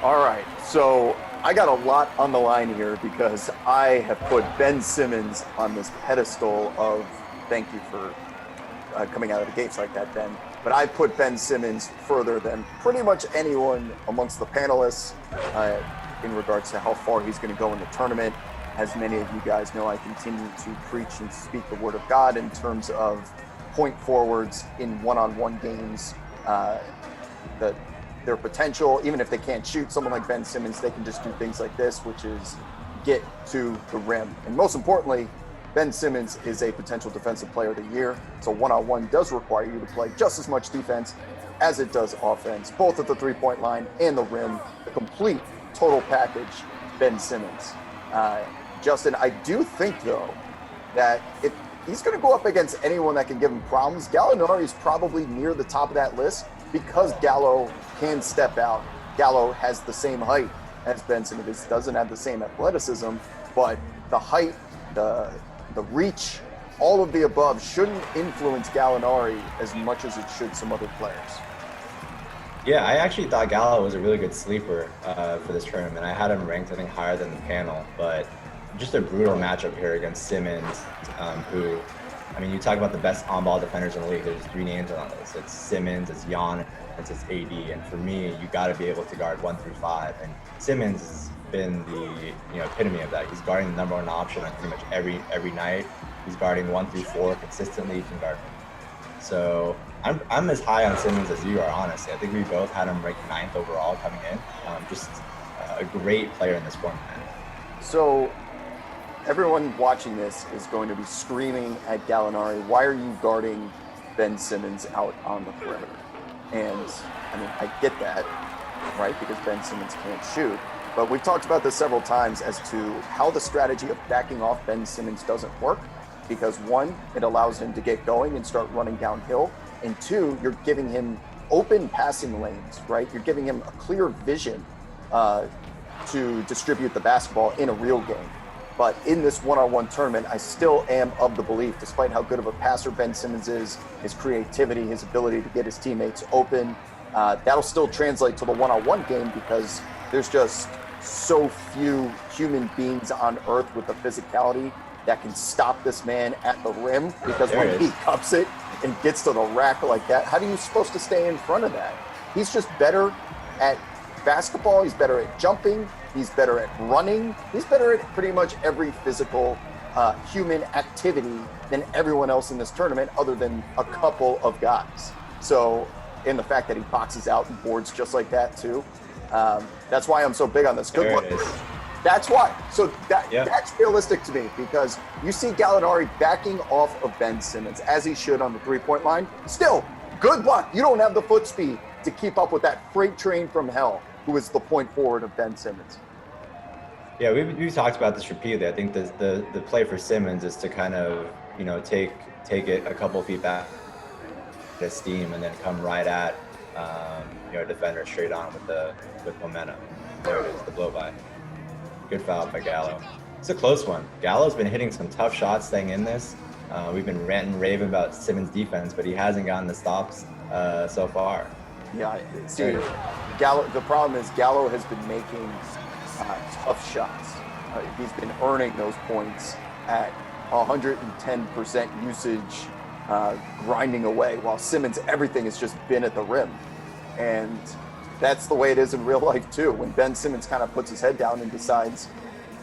All right, so I got a lot on the line here because I have put Ben Simmons on this pedestal of thank you for coming out of the gates like that, Ben. But I put Ben Simmons further than pretty much anyone amongst the panelists in regards to how far he's going to go in the tournament. As many of you guys know, I continue to preach and speak the word of God in terms of point forwards in one-on-one games. That their potential, even if they can't shoot, someone like Ben Simmons, they can just do things like this, which is get to the rim. And most importantly, Ben Simmons is a potential defensive player of the year. So one-on-one does require you to play just as much defense as it does offense, both at the three-point line and the rim, the complete total package, Ben Simmons. Justin, I do think, though, that if he's going to go up against anyone that can give him problems, Gallinari is probably near the top of that list because Gallo can step out. Gallo has the same height as Ben Simmons. Doesn't have the same athleticism, but the height, the reach, all of the above shouldn't influence Gallinari as much as it should some other players. Yeah, I actually thought Gallo was a really good sleeper for this tournament. I had him ranked, I think, higher than the panel, but just a brutal matchup here against Simmons, who, I mean, you talk about the best on-ball defenders in the league. There's three names on that list. It's Simmons, it's Giannis, it's AD. And for me, you got to be able to guard 1 through 5. And Simmons has been the epitome of that. He's guarding the number one option on pretty much every night. He's guarding 1 through 4 consistently. He can guard. So I'm as high on Simmons as you are, honestly. I think we both had him ranked 9th overall coming in. Just a great player in this format. So everyone watching this is going to be screaming at Gallinari, why are you guarding Ben Simmons out on the perimeter? And I mean, I get that, right? Because Ben Simmons can't shoot. But we've talked about this several times as to how the strategy of backing off Ben Simmons doesn't work. Because one, it allows him to get going and start running downhill. And two, you're giving him open passing lanes, right? You're giving him a clear vision to distribute the basketball in a real game. But in this one-on-one tournament, I still am of the belief, despite how good of a passer Ben Simmons is, his creativity, his ability to get his teammates open, that'll still translate to the one-on-one game because there's just so few human beings on earth with the physicality that can stop this man at the rim, because when he cups it and gets to the rack like that, how are you supposed to stay in front of that? He's just better at basketball. He's better at jumping. He's better at running. He's better at pretty much every physical human activity than everyone else in this tournament, other than a couple of guys. So, and the fact that he boxes out and boards just like that too. That's why I'm so big on this. Good luck. That's why. So that's realistic to me, because you see Gallinari backing off of Ben Simmons as he should on the three-point line. Still, good luck. You don't have the foot speed to keep up with that freight train from hell, who is the point forward of Ben Simmons. Yeah, we've talked about this repeatedly. I think the play for Simmons is to kind of, take it a couple feet back, his steam, and then come right at a defender straight on with momentum. There it is, the blow by. Good foul by Gallo. It's a close one. Gallo's been hitting some tough shots staying in this. We've been ranting and raving about Simmons' defense, but he hasn't gotten the stops so far. Yeah, see, Gallo. The problem is Gallo has been making tough shots. He's been earning those points at 110% usage, grinding away, while Simmons, everything has just been at the rim. And that's the way it is in real life too. When Ben Simmons kind of puts his head down and decides,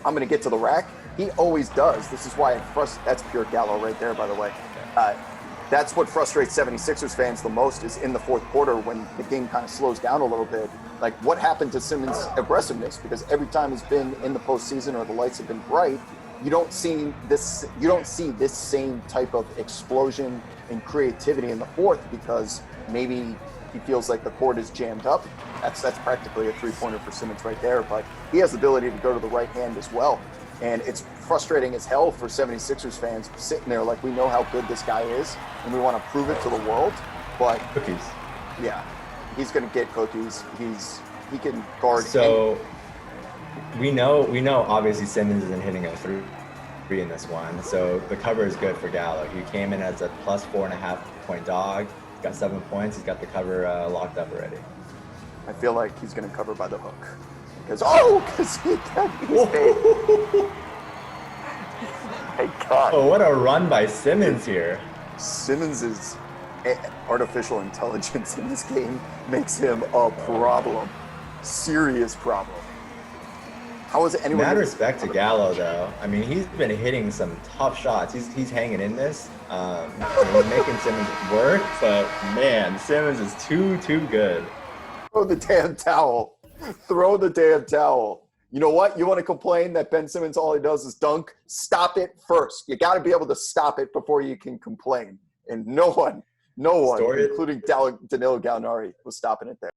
I'm going to get to the rack, he always does. This is why that's pure Gallo right there, by the way. That's what frustrates 76ers fans the most, is in the fourth quarter when the game kind of slows down a little bit. Like, what happened to Simmons' aggressiveness? Because every time he's been in the postseason or the lights have been bright, you don't see this same type of explosion and creativity in the fourth, because maybe he feels like the court is jammed up. That's practically a three-pointer for Simmons right there, but he has the ability to go to the right hand as well. And it's frustrating as hell for 76ers fans sitting there like, we know how good this guy is and we want to prove it to the world, but cookies. Yeah, he's going to get cookies. He can guard. So we know obviously Simmons isn't hitting a three in this one, so the cover is good for Gallo. He came in as a plus 4.5 point dog. He's got 7 points. He's got the cover locked up already. I feel like he's going to cover by the hook. Because he's paid. My God. Oh, what a run by Simmons here. Simmons' artificial intelligence in this game makes him a problem. Serious problem. How is anyone? Mad respect to Gallo, though. I mean, he's been hitting some tough shots. He's hanging in this. He's making Simmons work, but man, Simmons is too good. Throw the damn towel. Throw the damn towel. You know what? You want to complain that Ben Simmons all he does is dunk? Stop it first. You got to be able to stop it before you can complain. And no one, including Danillo Gallinari, was stopping it there.